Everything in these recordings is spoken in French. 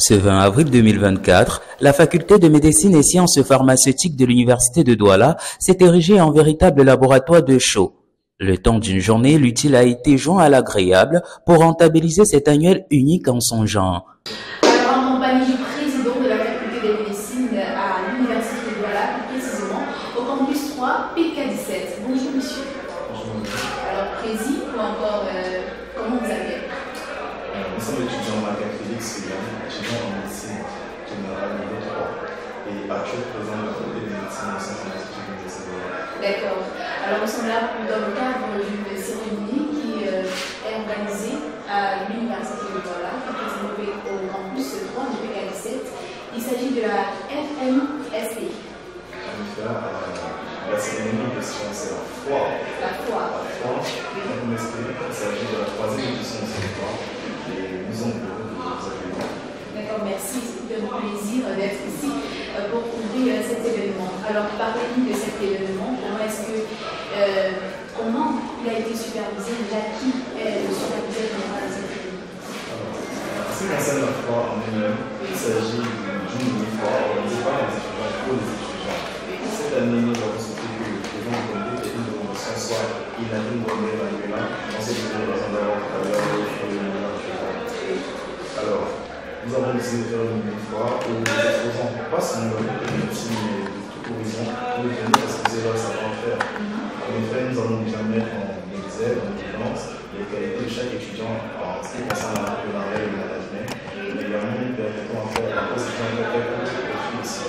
Ce 20 avril 2024, la faculté de médecine et sciences pharmaceutiques de l'université de Douala s'est érigée en véritable laboratoire de show. Le temps d'une journée, l'utile a été joint à l'agréable pour rentabiliser cet annuel unique en son genre. Alors, en compagnie du président de la faculté de médecine à l'université de Douala, plus précisément au campus 3, PK17. Bonjour monsieur. Bonjour. Alors, président, ou encore, comment vous appelez? Nous sommes étudiants en académique, étudiants en médecine générale niveau 3 et actuel président de la faculté de médecine au centre de l'université. D'accord. Alors, nous sommes là dans le cadre d'une cérémonie qui est organisée à l'université de Douala, qui est développée au campus 3 de PK17. Il s'agit de la FMST. En effet, la cérémonie de science, c'est la foire. La foire. La foire, FMST, il s'agit de la troisième édition de cette foire. Et nous sommes heureux de vous accueillir. D'accord, merci. C'est un plaisir d'être ici pour couvrir cet événement. Alors, parlez-nous de cet événement. Comment il a été supervisé? Déjà, qui est le superviseur général de cet événement? En ce qui concerne la foire en elle-même, il s'agit d'une mini-foire organisée par les étudiants pour les étudiants. Cette année, nous avons souhaité que le président du comité ait une promotion soit Inadine Manuela, enseignante de la d'avoir travaillé sur le meilleur. Alors, nous avons décidé de faire une mini-foire où les exposants pas seulement de médecine, mais de tout horizon pour venir exposer leur savoir-faire. En effet, nous allons déjà mettre en exergue, en évidence, les qualités de chaque étudiant en ce qui concerne l'entrepreneuriat et le management. Mais également, nous permettons à faire la position de quelques profils ici,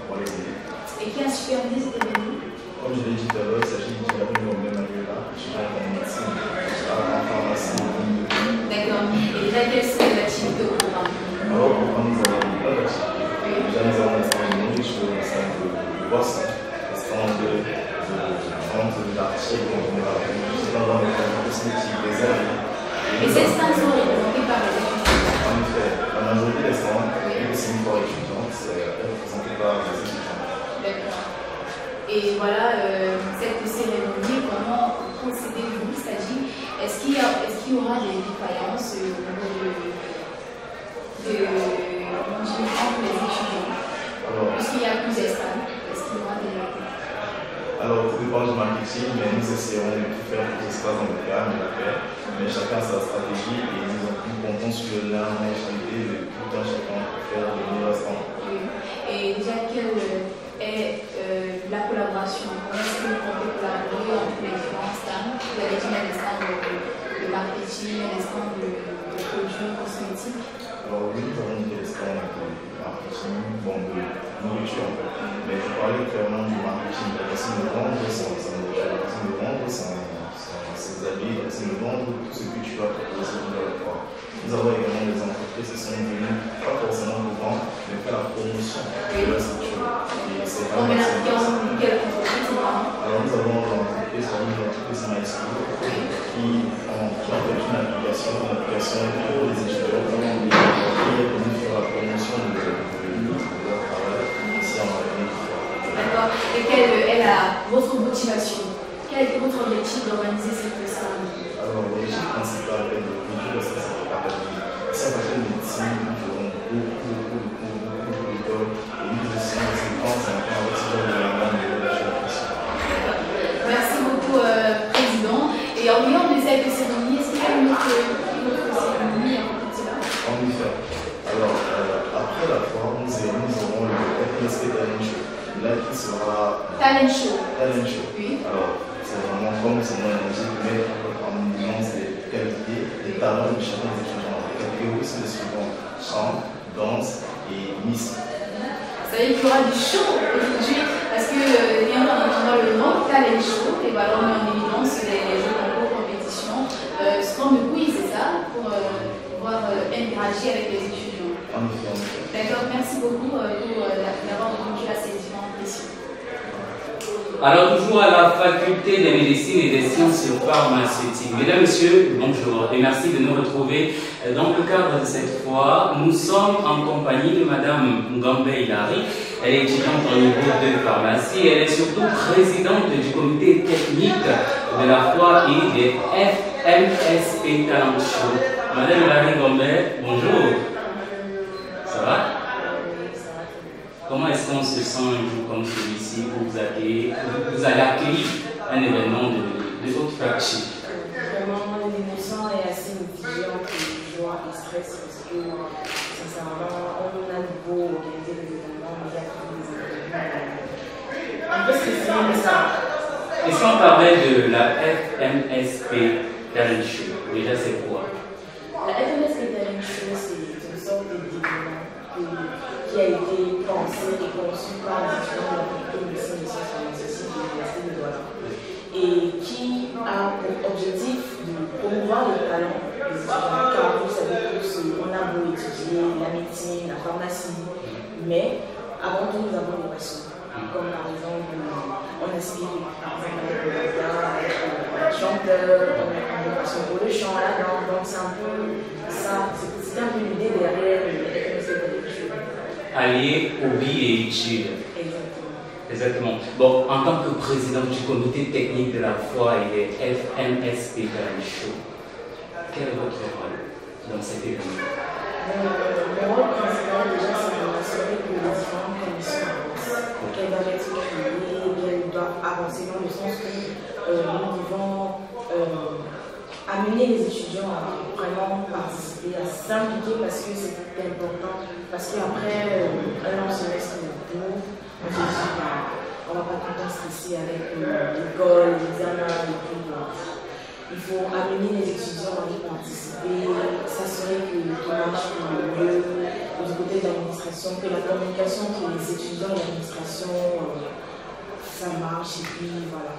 pour les aider. Et qui a supervisé cet événement? Comme je l'ai dit tout à l'heure, il s'agit de Manuela, étudiante en médecine, en pharmacie. D'accord. Et déjà, quelles sont les activités au programme? Alors, au programme, nous avons pas d'activités. Déjà, nous avons un stand de nourriture, un stand de boissons, un stand de l'article qu'on met là, un stand de cosmétiques, des aliments. Et ces stands sont représentés par les étudiants? En effet, la majorité des stands, même si une foire étudiante, c'est représenté par les étudiants. D'accord. Et voilà, cette cérémonie, comment procédez-vous? C'est-à-dire, est-ce qu'il y aura des défaillances au niveau entre les étudiants? Puisqu'il y a plusieurs stands, est-ce qu'il y aura des... Alors, tout dépend du marketing, mais nous essayons de tout faire pour que ce soit dans le calme et la paix. Mais chacun a sa stratégie et nous comptons sur l'ingéniosité de tout un chacun pour faire le meilleur stand. Oui. Et déjà, quelle est la collaboration? Comment est-ce que vous comptez collaborer entre les différents stands? Vous avez dit des stands de marketing, des stands de produits cosmétiques? Alors oui, nous avons des stands de marketing, de nourriture en fait. Mais je parlais clairement du marketing, parce que nous vendons sa nourriture, nous vendons ses habits, nous vendons tout ce que tu vas proposer dans le foire. Nous avons également des entreprises qui sont venues, pas forcément pour vendre, mais faire la promotion de leur structure. Et c'est vraiment quelle entreprise? Alors nous avons l'entreprise MySchool qui a fait une application pour les étudiants qui est venue faire la promotion de leur travail ici en Martinique. D'accord. Et quelle est votre motivation? Quel est votre objectif d'organiser cette cérémonie? Alors l'objectif principal est de réduire le stress académique. Si on fait médecine, nous ferons beaucoup d'écoles et nous essayons de se penser un peu avec ce genre de Merci beaucoup, Président. Et en dehors de cette cérémonie, est-ce qu'il y a une autre cérémonie en particulier? En effet. Alors, après la foire, nous aurons le FMST Talent Show. Là, qui sera. Talent Show. Talent Show. Oui. Alors, c'est vraiment comme son nom l'indique, mais en évidence des qualités, des talents de chacun des étudiants. Les catégories sont les suivantes: chant, danse et miss. Ça veut dire qu'il y aura du show aujourd'hui, parce que bien en entendant le nom Talent Show, et voilà, on met en évidence les jeux concours, compétitions, forme de quiz, c'est ça, pour pouvoir interagir avec les étudiants. En effet. D'accord, merci beaucoup pour d'avoir répondu à ces différentes questions. Alors, toujours à la faculté de médecine et des sciences pharmaceutiques. Mesdames, Messieurs, bonjour et merci de nous retrouver dans le cadre de cette foire. Nous sommes en compagnie de Madame Ngombe Hilary. Elle est étudiante au niveau de pharmacie. Elle est surtout présidente du comité technique de la foire et des FMST Talent Show. Madame Hilary Ngombe, bonjour. intéressant un jour comme celui-ci où vous allez accueillir un événement de haute facture? Vraiment, l'émotion est assez mitigée entre joie et stress parce que, sincèrement, on a beau organiser des événements, mais il y a toujours des événements. Un peu stressé, mais ça va. Et si on parlait de la FMSP Talent Show, déjà c'est quoi? La FMSP Talent Show, c'est une sorte d'événement qui a été pensé et conçu par les étudiants de la faculté de médecine et sciences pharmaceutiques de l'Université de Douala et qui a pour objectif de promouvoir les talents des étudiants, car vous savez tous, on a beau étudier la médecine, la pharmacie, mais avant tout nous avons des passions, comme par exemple on aspire par exemple avec le chanteur, on a une passion pour le chant, la danse, donc c'est un peu ça, c'est un peu l'idée derrière le FMSP. Allier hobby et études. Exactement. Bon, en tant que président du comité technique de la foi et des FMSP Talent Show, quel est votre rôle dans cet événement? Mon rôle principal, déjà, c'est de m'assurer que les différentes commissions avancent, qu'elles doivent être créées, qu'elles doivent avancer dans le sens où nous devons amener les étudiants à vraiment participer, à s'impliquer parce que c'est important. Parce qu'après un long semestre de cours, on se dit on ne va pas tout le temps stresser avec l'école, l'examen, et puis il faut amener les étudiants à y participer, s'assurer que tout marche mieux, du côté de l'administration, que la communication entre les étudiants et l'administration, ça marche, et puis voilà,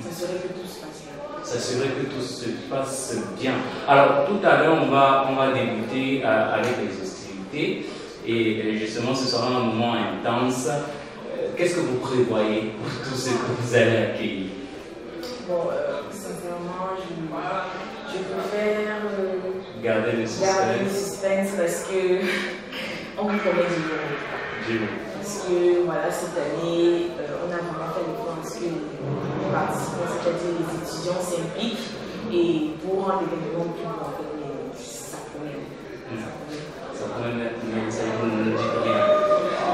s'assurer que tout se passe bien. S'assurer que tout se passe bien. Alors, tout à l'heure, on va débuter avec les hostilités. Et justement, ce sera un moment intense. Qu'est-ce que vous prévoyez pour tout ce que vous allez accueillir? Bon, sincèrement, je préfère garder le suspense parce que on vous promet du bon. Parce que voilà, cette année, on a vraiment fait l'effort à ce que les participants, c'est-à-dire les étudiants, s'impliquent et pour rendre l'événement plus grand, ça promet. Ça promet, mais ça ne dit rien.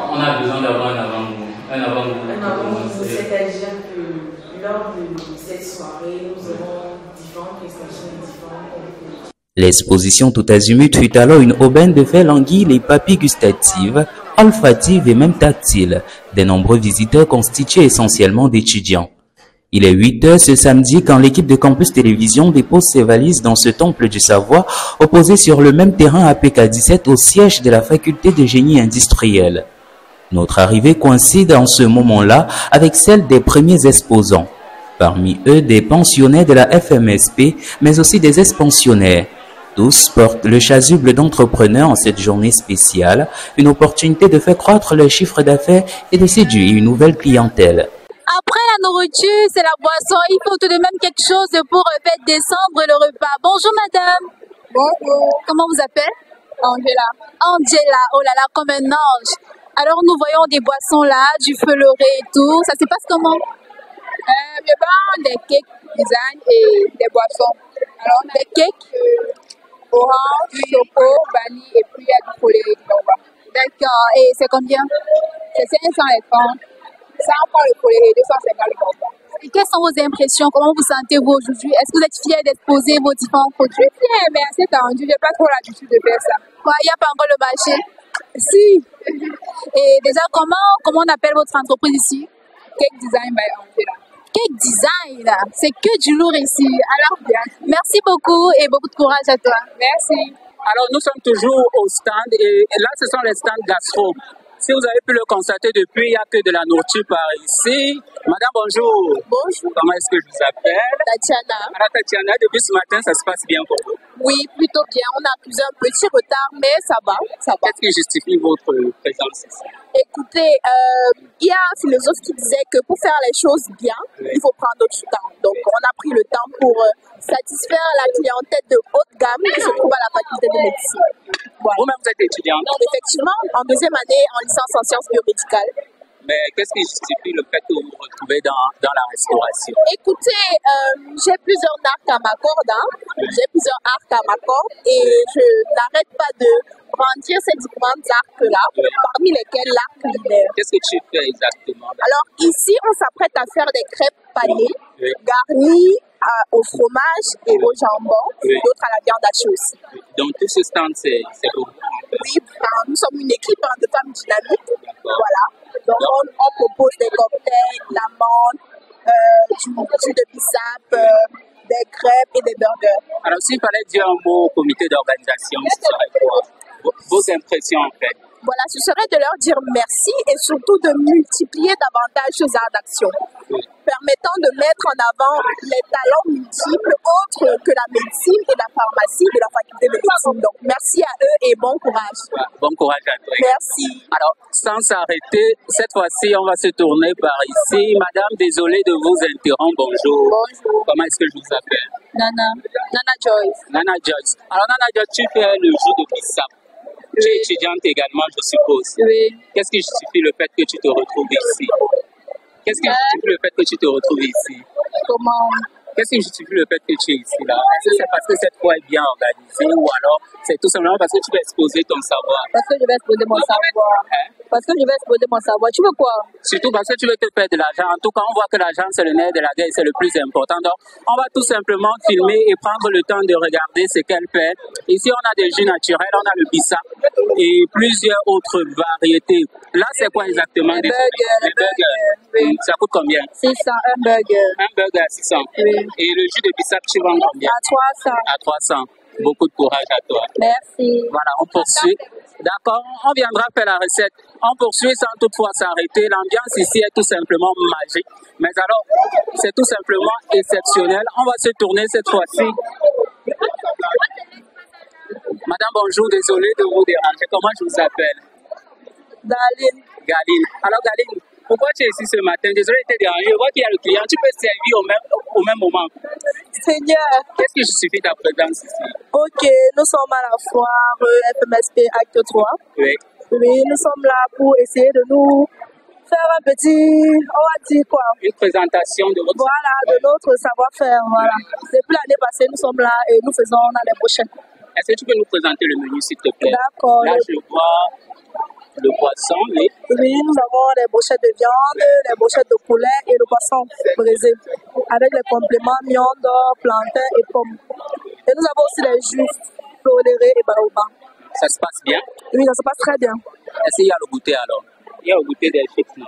On a besoin d'avoir un avant-goût. Un avant-goût, c'est-à-dire que lors de cette soirée, nous aurons différentes prestations et différents concours. L'exposition tout azimut fut alors une aubaine de faits languilles et papilles gustatives, olfatives et même tactiles, des nombreux visiteurs constitués essentiellement d'étudiants. Il est 8 heures ce samedi quand l'équipe de Campus Télévision dépose ses valises dans ce temple du savoir, opposé sur le même terrain à PK17 au siège de la faculté de génie industriel. Notre arrivée coïncide en ce moment-là avec celle des premiers exposants. Parmi eux, des pensionnaires de la FMSP, mais aussi des ex-pensionnaires. Tous portent le chasuble d'entrepreneurs en cette journée spéciale, une opportunité de faire croître leur chiffre d'affaires et de séduire une nouvelle clientèle. Après la nourriture, c'est la boisson. Il faut tout de même quelque chose pour faire descendre le repas. Bonjour madame. Bonjour. Comment vous appelez? Angela. Angela, oh là là, comme un ange. Alors nous voyons des boissons là, du feu leurré et tout. Ça se passe comment? Je vends des cakes design et des boissons. Alors on a des cakes orange, choco, vanille et puis il y a du coloré dedans. D'accord. Et c'est combien? C'est 530. 100 pour le coloré, 250 le bonbon. Et quelles sont vos impressions? Comment vous sentez-vous aujourd'hui? Est-ce que vous êtes fiers d'exposer vos différents produits? Je suis fière, mais assez tendu. Je n'ai pas trop l'habitude de faire ça. Quoi, il n'y a pas encore le marché? Si. Et déjà, comment on appelle votre entreprise ici? Cake Design by Angela. Cake Design, c'est que du lourd ici. Alors bien. Merci beaucoup et beaucoup de courage à toi. Merci. Alors nous sommes toujours au stand et là ce sont les stands gastro. Si vous avez pu le constater depuis, il n'y a que de la nourriture par ici. Madame, bonjour. Bonjour. Comment est-ce que je vous appelle? Tatiana. Alors Tatiana, depuis ce matin, ça se passe bien pour vous? Oui, plutôt bien. On a accusé un petit retard, mais ça va. Qu'est-ce qui justifie votre présence ici? Écoutez, il y a un philosophe qui disait que pour faire les choses bien, il faut prendre notre temps. Donc, on a pris le temps pour satisfaire la clientèle de haute gamme qui se trouve à la faculté de médecine. Voilà. Vous-même, vous êtes étudiante? Effectivement, en deuxième année en licence en sciences biomédicales. Mais qu'est-ce qui justifie le fait que vous vous retrouvez dans la restauration? Écoutez, j'ai plusieurs arcs à ma corde. J'ai plusieurs arcs à ma corde et je n'arrête pas de brandir ces différents arcs-là, parmi lesquels l'arc linéaire. Qu'est-ce que tu fais exactement? Alors ici, on s'apprête à faire des crêpes panées, garnies au fromage et au jambon, d'autres à la viande hachée aussi. Donc tout ce stand, c'est pour vous? Oui, nous sommes une équipe de femmes dynamiques. Voilà. Donc on propose des cocktails, de l'amande, du jus de bissap, des crêpes et des burgers. Alors s'il fallait dire un mot au comité d'organisation, ce serait quoi? Vos impressions en fait? Voilà, ce serait de leur dire merci et surtout de multiplier davantage ces arts d'action, permettant de mettre en avant les talents multiples autres que la médecine et la pharmacie de la faculté de médecine. Donc, merci à eux et bon courage. Bon courage à toi. Merci. Alors, sans s'arrêter, cette fois-ci, on va se tourner par ici. Madame, désolée de vous interrompre. Bonjour. Bonjour. Comment est-ce que je vous appelle? Nana Joyce. Nana Joyce. Alors, Nana Joyce, tu fais le jeu de bissap. Tu es étudiante également, je suppose. Oui. Qu'est-ce qui justifie le fait que tu te retrouves ici? Qu'est-ce qui justifie le fait que tu te retrouves ici? Comment? Qu'est-ce qui justifie le fait que tu es ici là? Est-ce que c'est parce que cette fois est bien organisée ou alors c'est tout simplement parce que tu veux exposer ton savoir? Parce que je vais exposer mon savoir. Parce que je vais exposer mon savoir. Tu veux quoi? Surtout parce que tu veux te faire de l'argent. En tout cas, on voit que l'argent c'est le nerf de la guerre, c'est le plus important. Donc, on va tout simplement filmer et prendre le temps de regarder ce qu'elle fait. Ici, on a des jus naturels, on a le bissap et plusieurs autres variétés. Là, c'est quoi exactement? Les burgers. Oui. Ça coûte combien? 600, un burger. Un burger à 600. Oui. Et le jus de bissap, tu vends combien? À 300. À 300. Beaucoup de courage à toi. Merci. Voilà, on poursuit. D'accord, on viendra faire la recette. On poursuit sans toutefois s'arrêter. L'ambiance ici est tout simplement magique. Mais alors, c'est tout simplement exceptionnel. On va se tourner cette fois-ci. Madame, bonjour, désolé de vous déranger. Comment je vous appelle? Galine. Galine. Alors, Galine, pourquoi tu es ici ce matin? Désolé de te déranger. Je vois qu'il y a le client. Tu peux servir au même moment. Seigneur. Qu'est-ce qui justifie ta présence ici? Ok, nous sommes à la foire FMSP Acte 3. Oui. Oui, nous sommes là pour essayer de nous faire un petit, on va dire quoi? Une présentation de votre Voilà, de notre savoir-faire. Voilà. Depuis l'année passée, nous sommes là et nous faisons l'année prochaine. Est-ce que tu peux nous présenter le menu, s'il te plaît? D'accord. Là, je vois le poisson, oui. Oui, nous avons les brochettes de viande, les brochettes de poulet et le poisson braisé, avec les compléments viande, plantain et pommes. Et nous avons aussi les jus florérés et baobab. Ça se passe bien? Oui, ça se passe très bien. Est-ce qu'il y a le goûter alors? Il y a le goûter des chips, non?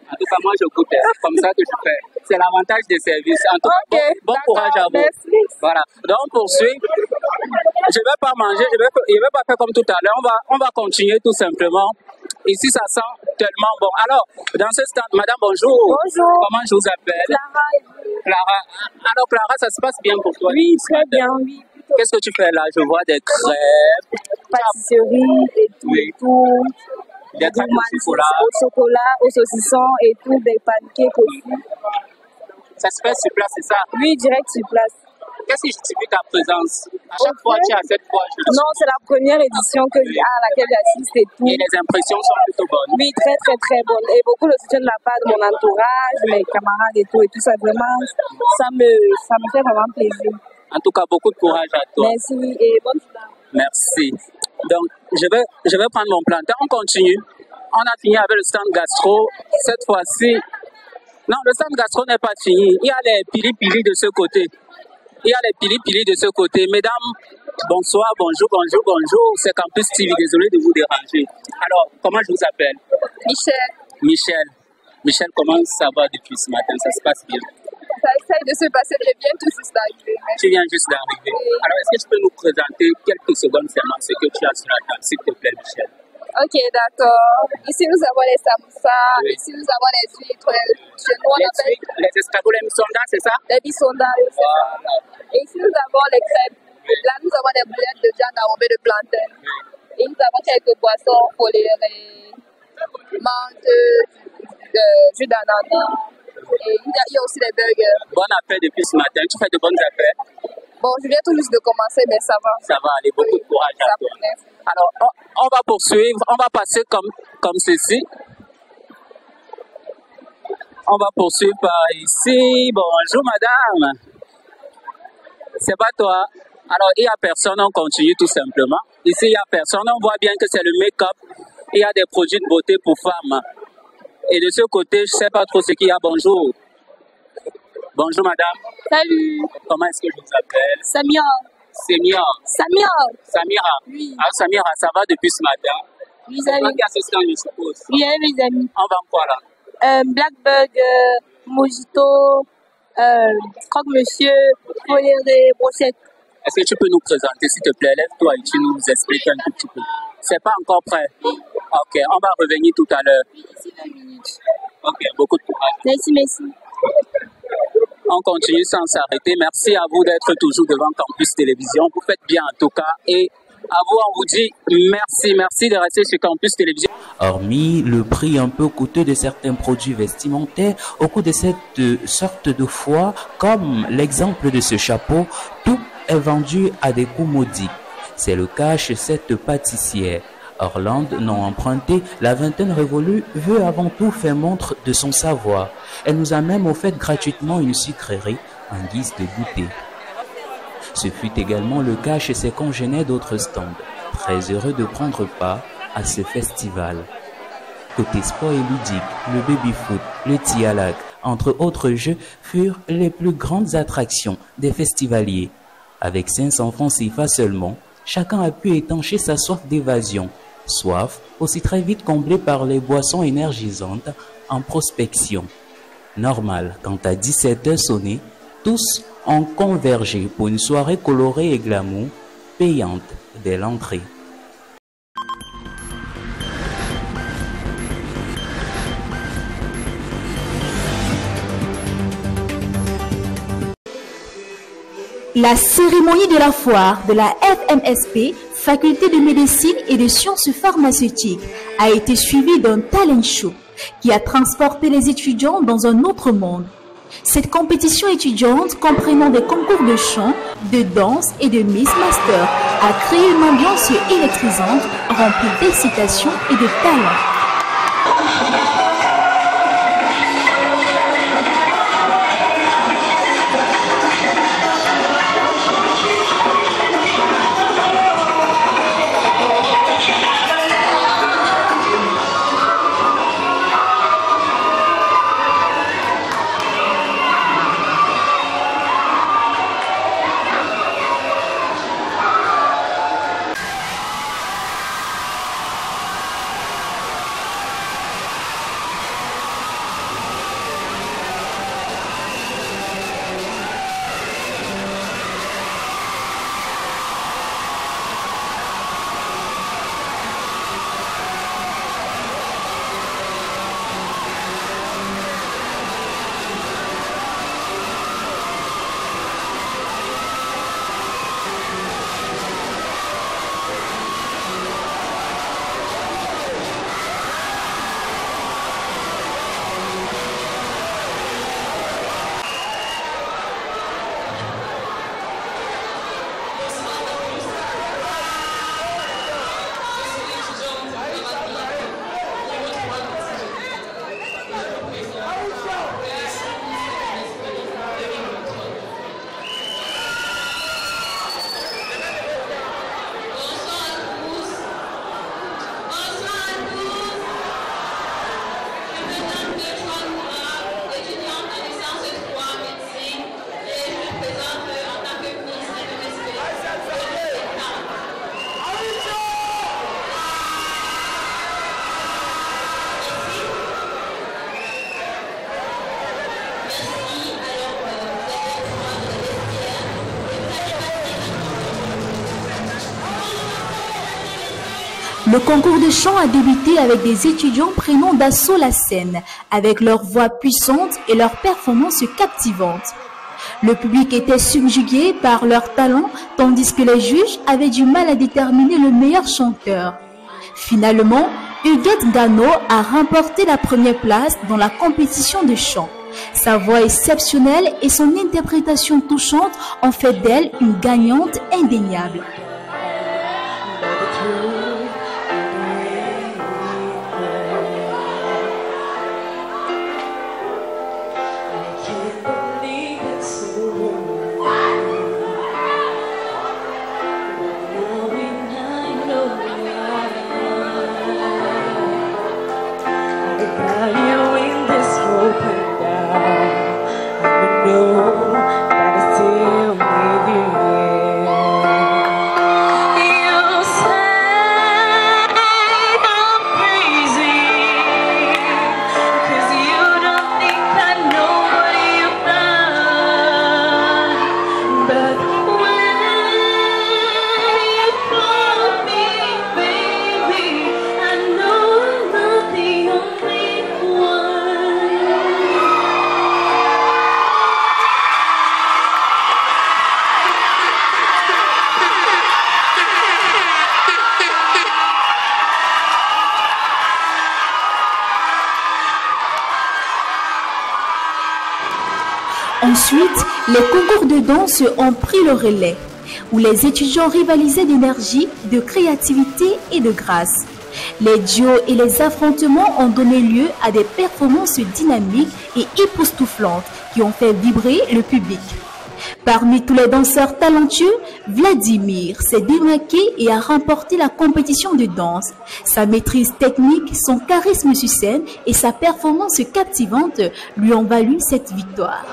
En tout cas, moi, je goûte. C'est comme ça que je fais. C'est l'avantage des services. En tout cas, bon courage à vous. Merci. Voilà. Donc, on poursuit. Je ne vais pas manger, je ne vais pas faire comme tout à l'heure. On va continuer tout simplement. Ici, ça sent tellement bon. Alors, dans ce stade, madame, bonjour. Bonjour. Comment je vous appelle? Clara. Clara. Alors, Clara, ça se passe bien pour toi? Oui, très bien, oui. Qu'est-ce que tu fais là? Je vois des crêpes. Pâtisserie et tout, Oui. et tout. Des crêpes au chocolat, au saucisson et tout, des pancakes aussi. Ça se fait sur place, c'est ça? Oui, direct sur place. Qu'est-ce qui justifie ta présence? À chaque fois, tu es à cette fois. Non, c'est la première édition à laquelle j'assiste et tout. Et les impressions sont plutôt bonnes. Oui, très, très, très bonnes. Et beaucoup de soutien de la part de mon entourage, mes camarades et tout. Et tout ça, vraiment, ça me fait vraiment plaisir. En tout cas, beaucoup de courage à toi. Merci et bonne soirée. Merci. Donc, je vais prendre mon plantain. On continue. On a fini avec le stand gastro. Cette fois-ci, non, le stand gastro n'est pas fini. Il y a les pili-pili de ce côté. Il y a les pili-pili de ce côté. Mesdames, bonsoir, bonjour, bonjour, bonjour. C'est Campus TV. Désolé de vous déranger. Alors, comment je vous appelle? Michel. Michel. Michel, comment ça va depuis ce matin? Ça se passe bien? Ça essaye de se passer très bien, tout juste d'arriver. Tu viens juste d'arriver. Alors, est-ce que tu peux nous présenter quelques secondes seulement ce que tu as sur la table, s'il te plaît, Michel? Ok, d'accord. Ici, nous avons les samoussas. Oui. Ici, nous avons les huîtres. Chez nous, on appelle Les escargots, les missondas, c'est ça? les bisondas. Voilà. Et ici, nous avons les crêpes. Là, nous avons des boulettes de viande enrobées de plantain. Et nous avons quelques boissons colérées, menthe, jus d'ananas. Et il y a aussi des burgers. Bon appel depuis ce matin. Tu fais de bonnes affaires? Bon, je viens tout juste de commencer, mais ça va. Ça va aller. Beaucoup de courage à toi. Alors, on va poursuivre. On va passer comme ceci. On va poursuivre par ici. Bonjour, madame. C'est pas toi. Alors, il n'y a personne. On continue tout simplement. Ici, il n'y a personne. On voit bien que c'est le make-up. Il y a des produits de beauté pour femmes. Et de ce côté, je ne sais pas trop ce qu'il y a. Bonjour. Bonjour, madame. Salut. Comment est-ce que je vous appelle? Samira. Samira. Oui. Alors, Samira, ça va depuis ce matin? Oui, C'est toi qui as ce stand, je suppose. Oui, avec mes amis. On vend quoi là? Blackbug, Mojito, croque-monsieur, coléré, brochette. Est-ce que tu peux nous présenter, s'il te plaît? Lève-toi et tu nous expliques un tout petit peu. C'est pas encore prêt? Ok, on va revenir tout à l'heure. Ici 20 minutes. Ok, beaucoup de courage. Merci. On continue sans s'arrêter. Merci à vous d'être toujours devant Campus Télévision. Vous faites bien en tout cas. Et à vous, on vous dit merci de rester sur Campus Télévision. Hormis le prix un peu coûteux de certains produits vestimentaires, au cours de cette sorte de foire, comme l'exemple de ce chapeau, tout est vendu à des coûts modiques. C'est le cas chez cette pâtissière. Orlande, non empruntée, la vingtaine révolue veut avant tout faire montre de son savoir. Elle nous a même offert gratuitement une sucrerie en guise de goûter. Ce fut également le cas chez ses congénères d'autres stands, très heureux de prendre part à ce festival. Côté sport et ludique, le baby-foot, le tialak, entre autres jeux, furent les plus grandes attractions des festivaliers. Avec 500 francs CFA seulement, chacun a pu étancher sa soif d'évasion. Soif aussi très vite comblée par les boissons énergisantes en prospection. Normal, quand à 17h sonné, tous ont convergé pour une soirée colorée et glamour, payante dès l'entrée. La cérémonie de la foire de la FMSP, Faculté de médecine et de sciences pharmaceutiques, a été suivie d'un talent show qui a transporté les étudiants dans un autre monde. Cette compétition étudiante, comprenant des concours de chant, de danse et de Miss Master, a créé une ambiance électrisante, remplie d'excitation et de talent. Le concours de chant a débuté avec des étudiants prenant d'assaut la scène, avec leur voix puissante et leurs performances captivantes. Le public était subjugué par leur talent, tandis que les juges avaient du mal à déterminer le meilleur chanteur. Finalement, Huguette Gano a remporté la première place dans la compétition de chant. Sa voix exceptionnelle et son interprétation touchante ont fait d'elle une gagnante indéniable. Ensuite, les concours de danse ont pris le relais, où les étudiants rivalisaient d'énergie, de créativité et de grâce. Les duos et les affrontements ont donné lieu à des performances dynamiques et époustouflantes qui ont fait vibrer le public. Parmi tous les danseurs talentueux, Vladimir s'est démarqué et a remporté la compétition de danse. Sa maîtrise technique, son charisme sur scène et sa performance captivante lui ont valu cette victoire.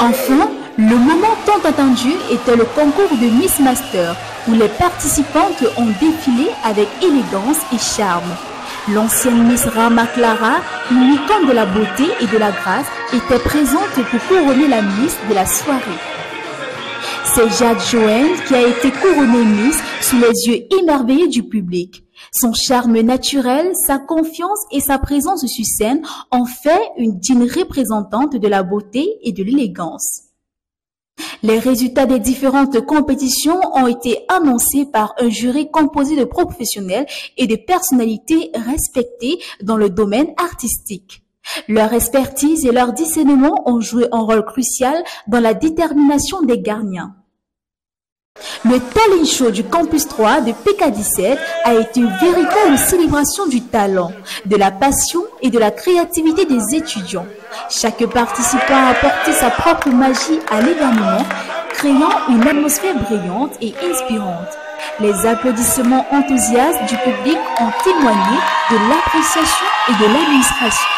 Enfin, le moment tant attendu était le concours de Miss Master, où les participantes ont défilé avec élégance et charme. L'ancienne Miss Rama Clara, une icône de la beauté et de la grâce, était présente pour couronner la Miss de la soirée. C'est Jade Joanne qui a été couronnée Miss sous les yeux émerveillés du public. Son charme naturel, sa confiance et sa présence sur scène en fait une digne représentante de la beauté et de l'élégance. Les résultats des différentes compétitions ont été annoncés par un jury composé de professionnels et de personnalités respectées dans le domaine artistique. Leur expertise et leur discernement ont joué un rôle crucial dans la détermination des gagnants. Le talent show du Campus 3 de PK17 a été une véritable célébration du talent, de la passion et de la créativité des étudiants. Chaque participant a apporté sa propre magie à l'événement, créant une atmosphère brillante et inspirante. Les applaudissements enthousiastes du public ont témoigné de l'appréciation et de l'admiration.